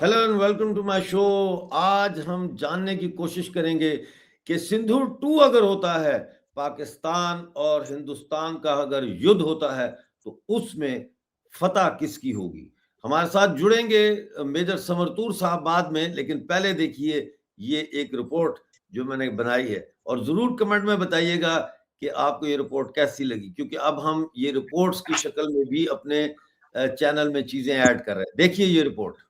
Hello and welcome to my show. आज हम जानने की कोशिश करेंगे कि सिंदूर 2 अगर होता है, पाकिस्तान और हिंदुस्तान का अगर युद्ध होता है तो उसमें फतह किसकी होगी। हमारे साथ जुड़ेंगे मेजर समरतूर साहब बाद में, लेकिन पहले देखिए ये एक रिपोर्ट जो मैंने बनाई है और जरूर कमेंट में बताइएगा कि आपको ये रिपोर्ट कैसी लगी, क्योंकि अब हम ये रिपोर्ट्स की शक्ल में भी अपने चैनल में चीजें ऐड कर रहे हैं। देखिए ये रिपोर्ट।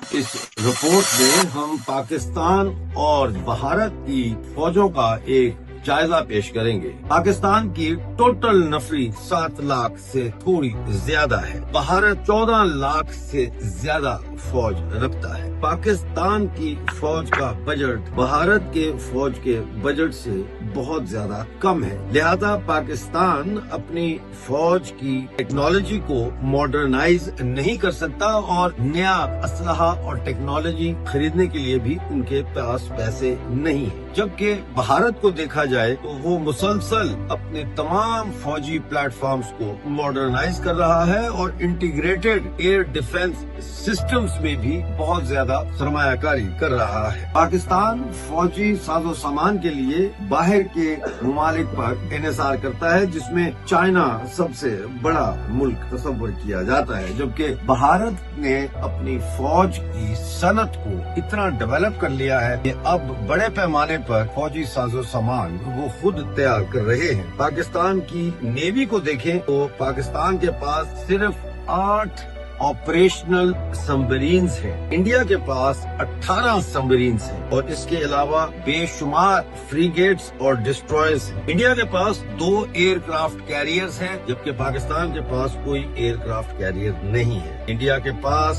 इस रिपोर्ट में हम पाकिस्तान और भारत की फौजों का एक जायजा पेश करेंगे। पाकिस्तान की टोटल नफरी 7 लाख से थोड़ी ज्यादा है। भारत 14 लाख से ज्यादा फौज रखता है। पाकिस्तान की फौज का बजट भारत के फौज के बजट से बहुत ज्यादा कम है, लिहाजा पाकिस्तान अपनी फौज की टेक्नोलॉजी को मॉडर्नाइज नहीं कर सकता और नया असलहा और टेक्नोलॉजी खरीदने के लिए भी उनके पास पैसे नहीं है। जबकि भारत को देखा जाए तो वो मुसलसल अपने तमाम फौजी प्लेटफॉर्म्स को मॉडर्नाइज कर रहा है और इंटीग्रेटेड एयर डिफेंस सिस्टम्स में भी बहुत ज्यादा सरमायाकारी कर रहा है। पाकिस्तान फौजी साजो सामान के लिए बाहर के ममालिक पर इन्हिसार करता है, जिसमें चाइना सबसे बड़ा मुल्क तस्वर किया जाता है, जबकि भारत ने अपनी फौज की सनत को इतना डेवलप कर लिया है कि अब बड़े पैमाने पर फौजी साजो सामान वो खुद तैयार कर रहे हैं। पाकिस्तान की नेवी को देखें तो पाकिस्तान के पास सिर्फ 8 ऑपरेशनल सबमरीन्स हैं। इंडिया के पास 18 सबमरीन्स हैं और इसके अलावा बेशुमार फ्रीगेट्स और डिस्ट्रॉयर्स हैं। इंडिया के पास 2 एयरक्राफ्ट कैरियर्स हैं, जबकि पाकिस्तान के पास कोई एयरक्राफ्ट कैरियर नहीं है। इंडिया के पास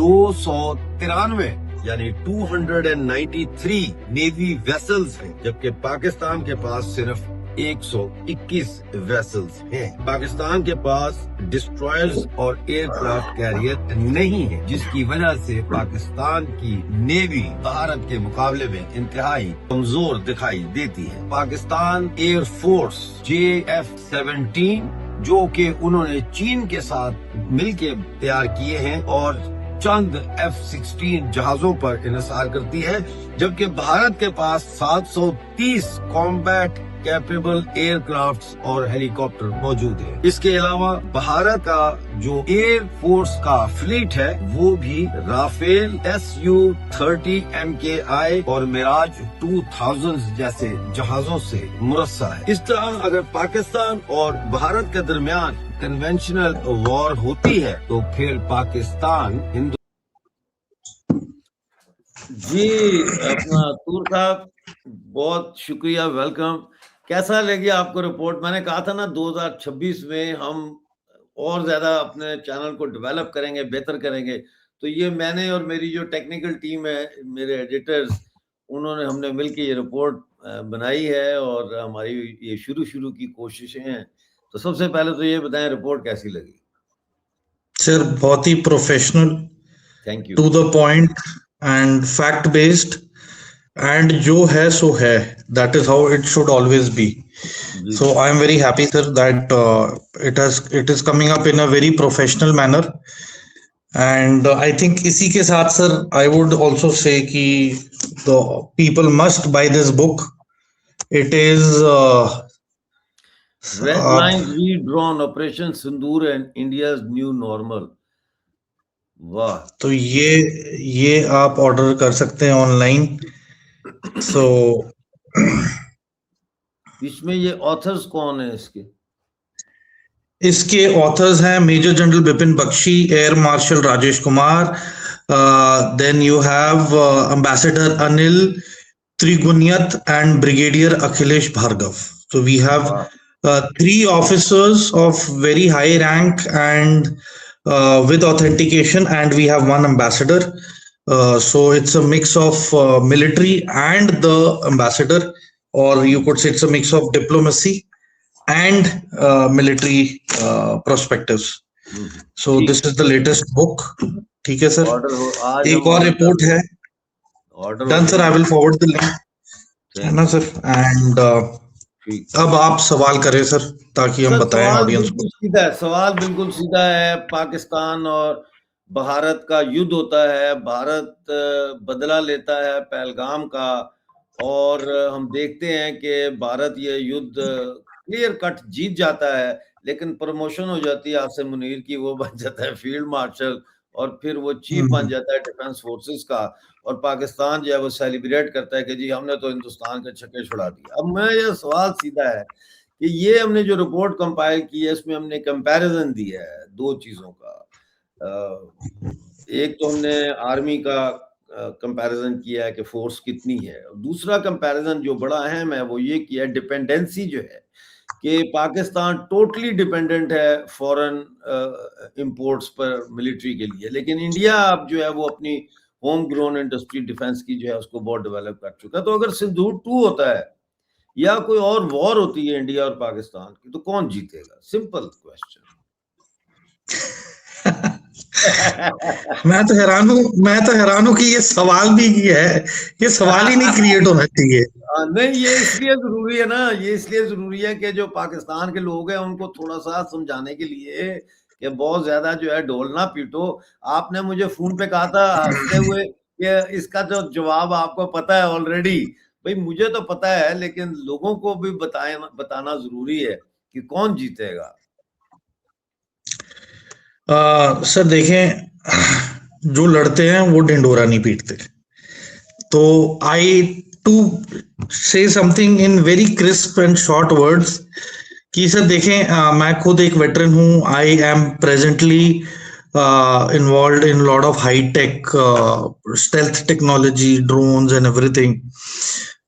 293 यानी 293 नेवी वेसल्स हैं, जबकि पाकिस्तान के पास सिर्फ 121 वेसल्स हैं। पाकिस्तान के पास डिस्ट्रॉयर्स और एयरक्राफ्ट कैरियर नहीं है, जिसकी वजह से पाकिस्तान की नेवी भारत के मुकाबले में इंतहाई कमजोर दिखाई देती है। पाकिस्तान एयर फोर्स JF-17 जो कि उन्होंने चीन के साथ मिलकर तैयार किए हैं और चंद F-16 जहाजों पर इन्हिसार करती है, जबकि भारत के पास 730 कॉम्बैट कैपेबल एयरक्राफ्ट्स और हेलीकॉप्टर मौजूद है। इसके अलावा भारत का जो एयर फोर्स का फ्लीट है वो भी राफेल Su-30 MKI और मिराज 2000 जैसे जहाजों से मुरस्सा है। इस तरह अगर पाकिस्तान और भारत के दरमियान कन्वेंशनल वॉर होती है तो फिर पाकिस्तान जी अपना तूर साहब बहुत शुक्रिया, वेलकम। कैसा लगी आपको रिपोर्ट? मैंने कहा था ना 2026 में हम और ज्यादा अपने चैनल को डेवलप करेंगे, बेहतर करेंगे। तो ये मैंने और मेरी जो टेक्निकल टीम है, मेरे एडिटर्स, उन्होंने हमने मिलकर ये रिपोर्ट बनाई है और हमारी ये शुरू की कोशिशें हैं। तो सबसे पहले तो ये बताएं रिपोर्ट कैसी लगी? सर बहुत ही professional, thank you, to the point and fact based, and जो है सो है, that is how it should always be. So I am very happy sir that it is coming up in a very professional manner, and I think इसी के साथ sir I would also say कि the people must buy this book. It is Red Lines Redrawn, Operation Sindoor and India's New Normal. वाह, तो ये आप order कर सकते हैं ऑनलाइन। सो इसमें ये ऑथर्स कौन है इसके ऑथर्स हैं major general Bipin Bakshi, air marshal Rajesh Kumar, then you have ambassador Anil Trigunayat and brigadier Akhilesh Bhargava. So we have 3 officers of very high rank and with authentication, and we have 1 ambassador. So it's a mix of military and the ambassador, or you could say it's a mix of diplomacy and military perspectives. So this is the latest book. ठीक है sir, एक और report है done sir, I will forward the link, है ना sir. And ठीक। अब आप सवाल करें सर, ताकि हम सर बताएं सवाल ऑडियंस को। बिल्कुल सीधा है, सवाल बिल्कुल सीधा है। पाकिस्तान और भारत का युद्ध होता है, भारत बदला लेता है पहलगाम का, और हम देखते हैं कि भारत ये युद्ध क्लियर कट जीत जाता है, लेकिन प्रमोशन हो जाती है आसिम मुनीर की, वो बन जाता है फील्ड मार्शल, और फिर वो चीफ बन जाता है डिफेंस फोर्सेस का, और पाकिस्तान जो है वो सेलिब्रेट करता है कि जी हमने तो हिंदुस्तान के छक्के छुड़ा दिए। अब मैं ये सवाल सीधा है कि ये हमने जो रिपोर्ट कंपाइल की है, इसमें हमने कंपैरिजन दिया है दो चीजों का। एक तो हमने आर्मी का कंपैरिजन किया है कि फोर्स कितनी है, दूसरा कंपैरिजन जो बड़ा अहम है वो ये किया है डिपेंडेंसी जो है, कि पाकिस्तान टोटली डिपेंडेंट है फॉरेन इंपोर्ट्स पर मिलिट्री के लिए, लेकिन इंडिया अब जो है वो अपनी होम ग्रोन इंडस्ट्री डिफेंस की जो है उसको बहुत डेवलप कर चुका है। तो अगर सिंदूर 2 होता है या कोई और वॉर होती है इंडिया और पाकिस्तान की, तो कौन जीतेगा? Simple question. मैं तो हैरान हूं कि ये सवाल भी है, ये सवाल ही नहीं क्रिएट होना चाहिए। नहीं, ये इसलिए जरूरी है ना, ये इसलिए जरूरी है कि जो पाकिस्तान के लोग हैं उनको थोड़ा सा समझाने के लिए कि बहुत ज्यादा जो है ढोल ना पीटो। आपने मुझे फोन पे कहा था हंसते हुए कि इसका जो जवाब आपको पता है ऑलरेडी। भाई मुझे तो पता है, लेकिन लोगों को भी बताना जरूरी है कि कौन जीतेगा। सर देखें, जो लड़ते हैं वो ढिंडोरा नहीं पीटते। तो I to say something in very crisp and short words कि सर देखें, मैं खुद एक वेटरन हूं। I am presently involve in lot of high tech stealth technology, drones and everything.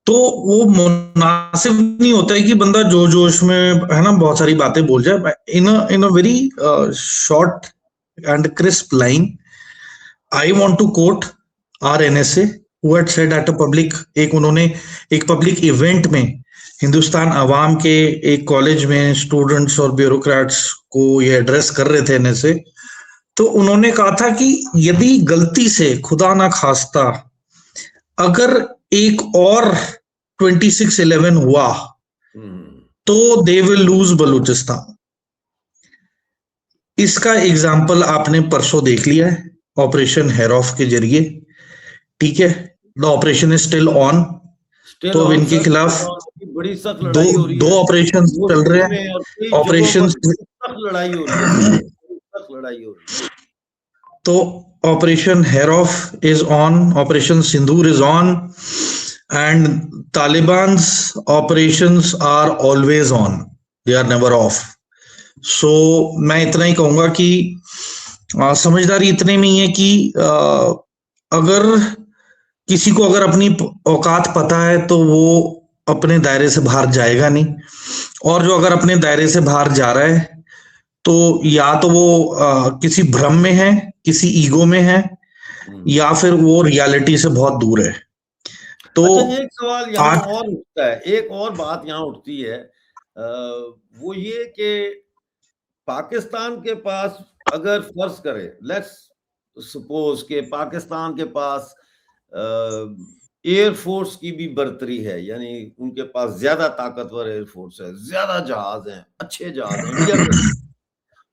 तो वो मुनासिब नहीं होता है कि बंदा जो जोश में है ना बहुत सारी बातें बोल जाए। In a very short and crisp line, I want to quote our NSA who had said at a public, उन्होंने एक पब्लिक इवेंट में हिंदुस्तान अवाम के एक कॉलेज में स्टूडेंट्स और ब्यूरोक्रेट्स को ये एड्रेस कर रहे थे एनएसए। तो उन्होंने कहा था कि यदि गलती से खुदा ना खास्ता अगर एक और 26/11 हुआ तो दे विल लूज बलूचिस्तान। इसका एग्जाम्पल आपने परसों देख लिया है ऑपरेशन हेरॉफ के जरिए। ठीक है, the operation is still on. Still तो अब ऑन इनके सर, खिलाफ बड़ी सख्त दो लड़ाई हो रही दो है ऑपरेशन चल रहे मोसुल हैं। में, और कई जगहों ऑपरेशन पर सख्त लड़ाई हो रही है सर, सख्त लड़ाई हो रही है। तो operation Herof is on, operation Sindoor is on, and Taliban's operations are always on, they are never off. So मैं इतना ही कहूंगा कि समझदारी इतने में ही है कि अगर किसी को अगर अपनी औकात पता है तो वो अपने दायरे से बाहर जाएगा नहीं, और जो अगर अपने दायरे से बाहर जा रहा है तो या तो वो किसी भ्रम में है, किसी ईगो में है, या फिर वो रियलिटी से बहुत दूर है। तो अच्छा, एक सवाल यहाँ आज और उठता है, एक और बात यहाँ उठती है, वो ये कि पाकिस्तान के पास अगर फर्ज करें, लेट्स सपोज के पाकिस्तान के पास एयरफोर्स की भी बर्तरी है, यानी उनके पास ज्यादा ताकतवर एयरफोर्स है, ज्यादा जहाज हैं, अच्छे जहाज हैं, इंडिया से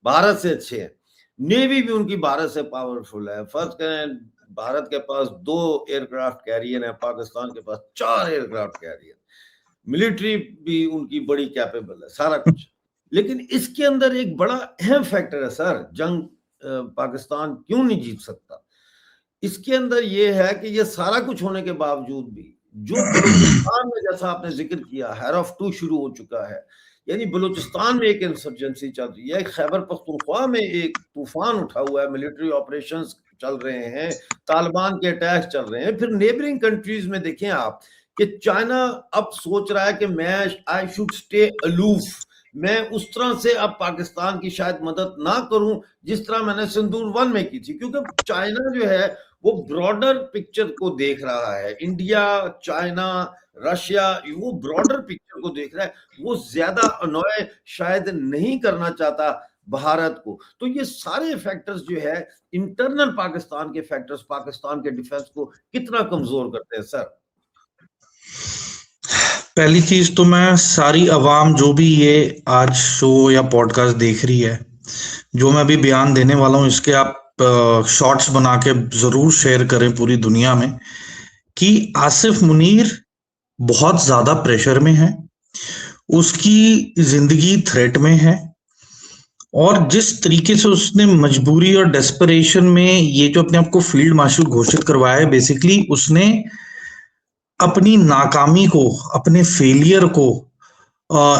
भारत से अच्छे हैं, नेवी भी उनकी भारत से पावरफुल है। फर्ज करें भारत के पास 2 एयरक्राफ्ट कैरियर है, पाकिस्तान के पास 4 एयरक्राफ्ट कैरियर, मिलिट्री भी उनकी बड़ी कैपेबल है, सारा कुछ। लेकिन इसके अंदर एक बड़ा अहम फैक्टर है सर, जंग पाकिस्तान क्यों नहीं जीत सकता। इसके अंदर ये है कि ये सारा कुछ होने के बावजूद भी जो बलूचिस्तान में, जैसा आपने जिक्र किया, हैरफ 2 शुरू हो चुका है, यानी बलूचिस्तान में एक इंसर्जेंसी चल रही है, खैबर पख्तूनख्वा में एक तूफान उठा हुआ है, मिलिट्री ऑपरेशंस चल रहे हैं, तालिबान के अटैक चल रहे हैं। फिर नेबरिंग कंट्रीज में देखें आप कि चाइना अब सोच रहा है कि मैं आई शुड स्टे अलूफ, मैं उस तरह से अब पाकिस्तान की शायद मदद ना करूं जिस तरह मैंने सिंदूर 1 में की थी, क्योंकि चाइना जो है वो ब्रॉडर पिक्चर को देख रहा है। इंडिया, चाइना, रशिया, वो ब्रॉडर पिक्चर को देख रहा है, वो ज्यादा अनॉय शायद नहीं करना चाहता भारत को। तो ये सारे फैक्टर्स जो है, इंटरनल पाकिस्तान के फैक्टर्स, पाकिस्तान के डिफेंस को कितना कमजोर करते हैं सर? पहली चीज तो मैं सारी अवाम जो भी ये आज शो या पॉडकास्ट देख रही है, जो मैं अभी बयान देने वाला हूँ इसके आप शॉर्ट्स बना के जरूर शेयर करें पूरी दुनिया में कि आसिफ मुनीर बहुत ज्यादा प्रेशर में है, उसकी जिंदगी थ्रेट में है। और जिस तरीके से उसने मजबूरी और डेस्परेशन में ये जो अपने आप को फील्ड मार्शल घोषित करवाया है, बेसिकली उसने अपनी नाकामी को, अपने फेलियर को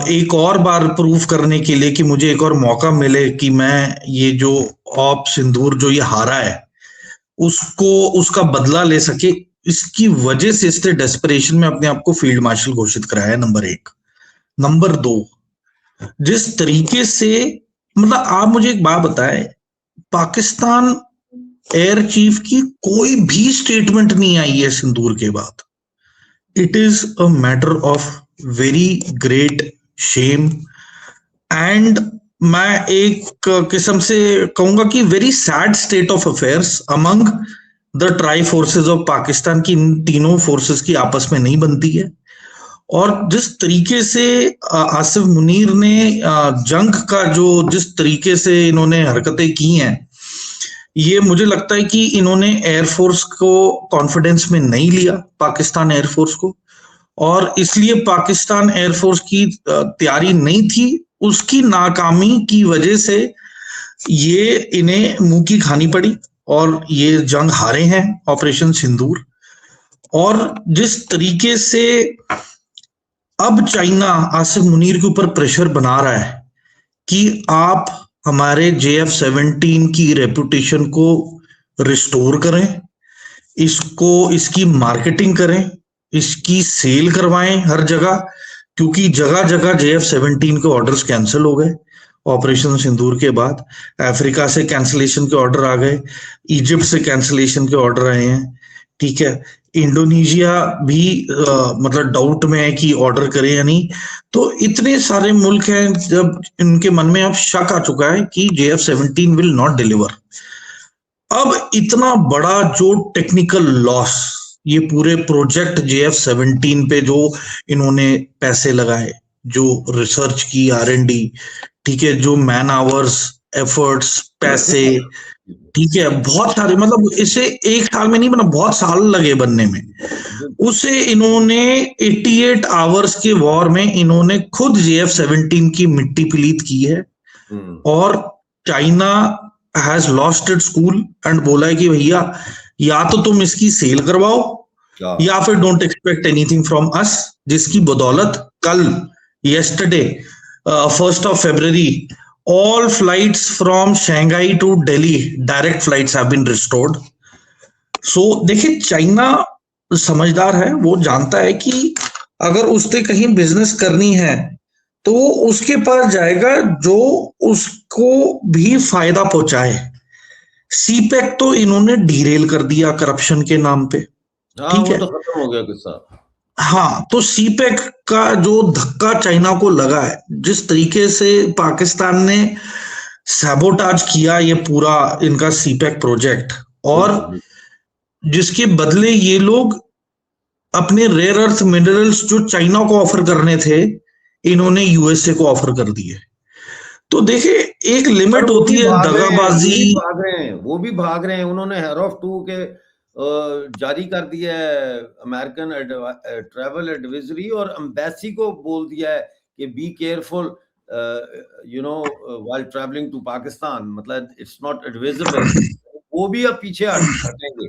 एक और बार प्रूव करने के लिए कि मुझे एक और मौका मिले कि मैं ये जो ऑप सिंदूर जो ये हारा है उसको, उसका बदला ले सके, इसकी वजह से इसने डेस्परेशन में अपने आप को फील्ड मार्शल घोषित कराया है, नंबर एक। नंबर दो, जिस तरीके से, मतलब आप मुझे एक बात बताएं, पाकिस्तान एयर चीफ की कोई भी स्टेटमेंट नहीं आई है सिंदूर के बाद। It is a matter of very great shame and मैं एक किस्म से कहूंगा कि very sad state of affairs among the try forces of Pakistan की इन तीनों फोर्सेस की आपस में नहीं बनती है। और जिस तरीके से आसिफ मुनीर ने जंग का जो जिस तरीके से इन्होंने हरकतें की हैं, ये मुझे लगता है कि इन्होंने एयरफोर्स को कॉन्फिडेंस में नहीं लिया, पाकिस्तान एयरफोर्स को, और इसलिए पाकिस्तान एयरफोर्स की तैयारी नहीं थी, उसकी नाकामी की वजह से ये इन्हें मुंह की खानी पड़ी और ये जंग हारे हैं ऑपरेशन सिंदूर। और जिस तरीके से अब चाइना आसिफ मुनीर के ऊपर प्रेशर बना रहा है कि आप हमारे JF-17 की रेपुटेशन को रिस्टोर करें, इसको, इसकी मार्केटिंग करें, इसकी सेल करवाएं हर जगह, क्योंकि जगह जगह JF-17 के ऑर्डर्स कैंसिल हो गए ऑपरेशन सिंदूर के बाद। अफ्रीका से कैंसिलेशन के ऑर्डर आ गए, इजिप्ट से कैंसिलेशन के ऑर्डर आए हैं, ठीक है। इंडोनेशिया भी मतलब डाउट में है कि ऑर्डर करे या नहीं। तो इतने सारे मुल्क हैं जब इनके मन में अब शक आ चुका है कि JF-17 विल नॉट डिलीवर। अब इतना बड़ा जो टेक्निकल लॉस, ये पूरे प्रोजेक्ट JF-17 पे जो इन्होंने पैसे लगाए, जो रिसर्च की, R&D, ठीक है, जो मैन आवर्स, एफर्ट्स, पैसे, ठीक है, बहुत सारे, मतलब इसे एक साल में नहीं बना, बहुत साल लगे बनने में। उसे इन्होंने 88 आवर्स के वॉर में इन्होंने खुद JF-17 की मिट्टी पलीत की है। और China has lost its cool and बोला है कि भैया या तो तुम इसकी सेल करवाओ या फिर don't expect anything from us, जिसकी बदौलत कल, yesterday, 1st of February, all flights from Shanghai to Delhi, direct flights have been restored. So देखिए, चाइना समझदार है, वो जानता है कि अगर उसने कहीं बिजनेस करनी है तो वो उसके पास जाएगा जो उसको भी फायदा पहुंचाए। सीपेक तो इन्होंने डीरेल कर दिया करप्शन के नाम पे, ठीक है, तो खत्म हो गया किस्सा। हाँ, तो सीपेक का जो धक्का चाइना को लगा है, जिस तरीके से पाकिस्तान ने सैबोटाज किया ये पूरा इनका सीपेक प्रोजेक्ट, और जिसके बदले ये लोग अपने रेयर अर्थ मिनरल्स जो चाइना को ऑफर करने थे, इन्होंने यूएसए को ऑफर कर दिए। तो देखिए, एक लिमिट होती है दगाबाजी। वो भी भाग रहे हैं। उन्होंने हेरोफ 2 के जारी कर दिया है अमेरिकन ट्रैवल एडवाइजरी, और एम्बेसी को बोल दिया है कि be careful you know while travelling to Pakistan, मतलब इट्स नॉट एडवाइजेबल। वो भी अब पीछे हटेंगे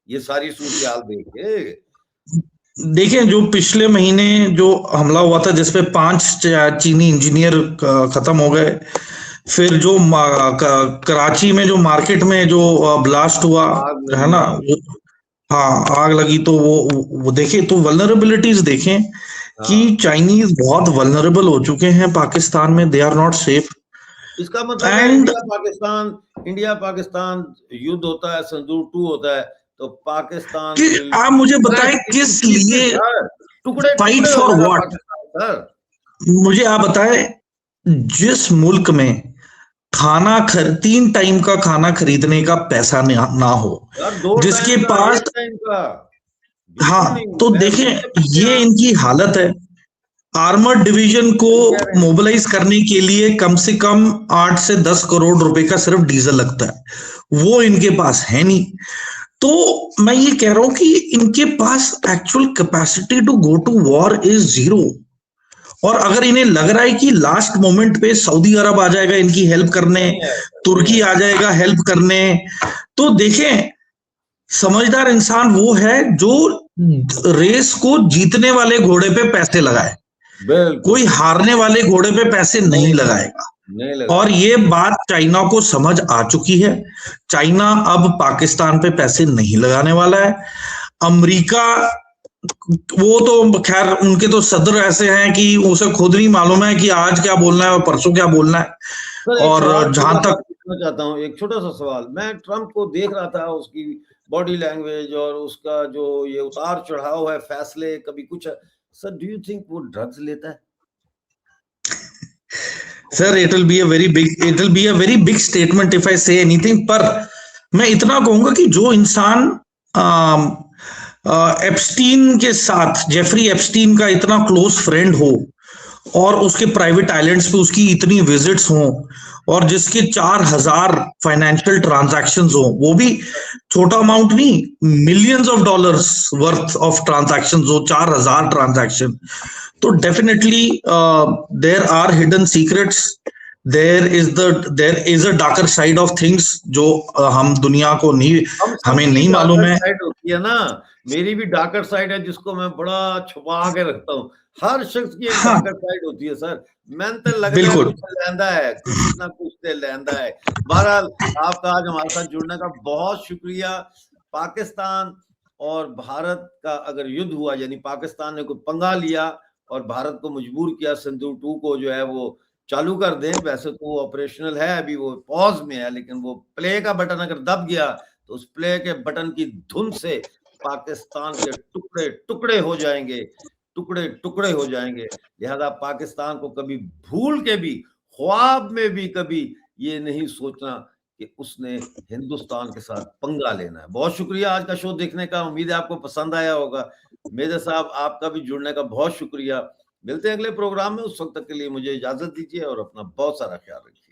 ये सारी सूरत देख के। देखें, जो पिछले महीने जो हमला हुआ था जिसपे 5 चीनी इंजीनियर खत्म हो गए, फिर जो कराची में जो मार्केट में जो ब्लास्ट हुआ है ना, हाँ, आग लगी, तो वो देखे, तो वल्नरेबिलिटीज देखें कि चाइनीज बहुत वल्नरेबल हो चुके हैं पाकिस्तान में, दे आर नॉट सेफ। इसका मतलब इंडिया पाकिस्तान युद्ध होता है, सिंदूर 2 होता है, तो पाकिस्तान, आप मुझे बताएं किस लिए, फाइट फॉर व्हाट? मुझे आप बताएं, जिस मुल्क में खाना 3 टाइम का खाना खरीदने का पैसा ना हो, जिसके पास, हाँ, तो देखें ये इनकी हालत है। आर्मर्ड डिवीजन को मोबिलाइज करने के लिए कम से कम 8 से 10 करोड़ रुपए का सिर्फ डीजल लगता है, वो इनके पास है नहीं। तो मैं ये कह रहा हूं कि इनके पास actual capacity to go to war is zero. और अगर इन्हें लग रहा है कि लास्ट मोमेंट पे सऊदी अरब आ जाएगा इनकी हेल्प करने, तुर्की आ जाएगा हेल्प करने, तो देखें, समझदार इंसान वो है जो रेस को जीतने वाले घोड़े पे पैसे लगाए, बिल्कुल कोई हारने वाले घोड़े पे पैसे नहीं लगाएगा। नहीं लगा। और ये बात चाइना को समझ आ चुकी है। चाइना अब पाकिस्तान पे पैसे नहीं लगाने वाला है। अमेरिका, वो तो खैर उनके तो सदर ऐसे हैं कि उसे खुद नहीं मालूम है कि आज क्या बोलना है और परसों क्या बोलना है। सर, एक सवाल और जहां तक पूछना चाहता हूँ, एक छोटा सा सवाल। मैं ट्रम्प को देख रहा था, उसकी बॉडी लैंग्वेज और उसका जो ये उतार चढ़ाव है, फैसले कभी कुछ। सर, डू यू थिंक वो ड्रग्स लेता है? Sir, it will be a very big statement if I say anything, पर मैं इतना कहूंगा कि जो इंसान एप्स्टीन के साथ, जेफरी एप्स्टीन का इतना क्लोज फ्रेंड हो और उसके प्राइवेट आइलैंड्स पे उसकी इतनी विजिट्स हों और जिसके 4,000 फाइनेंशियल ट्रांजैक्शंस हो, वो भी छोटा अमाउंट नहीं, millions of dollars worth of transactions हो, 4,000 ट्रांजैक्शन, तो definitely there are hidden secrets, there is a darker side of things जो हम दुनिया को नहीं, हमें नहीं मालूम है। साइड होती है ना, मेरी भी डार्कर साइड है जिसको मैं बड़ा छुपा के रखता हूँ। हर शख्स की एक हाँ, डार्कर साइड होती है सर। मैंने तो लगता है बिल्कुल। कुछ लैंदा है, कुछ ना कुछ तो लैंदा है। बहरहाल, आपका आज हमारे साथ जुड़ने का बहुत शुक्रिया। पाकिस्तान और भारत का अगर युद्ध हुआ, यानी पाकिस्तान ने कोई पंगा लिया और भारत को मजबूर किया सिंदूर 2 को जो है वो चालू कर दें। वैसे तो वो ऑपरेशनल है, अभी वो पॉज में है, लेकिन वो प्ले का बटन अगर दब गया तो उस प्ले के बटन की धुन से पाकिस्तान के टुकड़े टुकड़े हो जाएंगे, टुकड़े टुकड़े हो जाएंगे। लिहाजा पाकिस्तान को कभी भूल के भी, ख्वाब में भी कभी ये नहीं सोचना कि उसने हिंदुस्तान के साथ पंगा लेना है। बहुत शुक्रिया आज का शो देखने का, उम्मीद है आपको पसंद आया होगा। मेजर साहब, आपका भी जुड़ने का बहुत शुक्रिया। मिलते हैं अगले प्रोग्राम में, उस वक्त तक के लिए मुझे इजाजत दीजिए और अपना बहुत सारा ख्याल रखिए।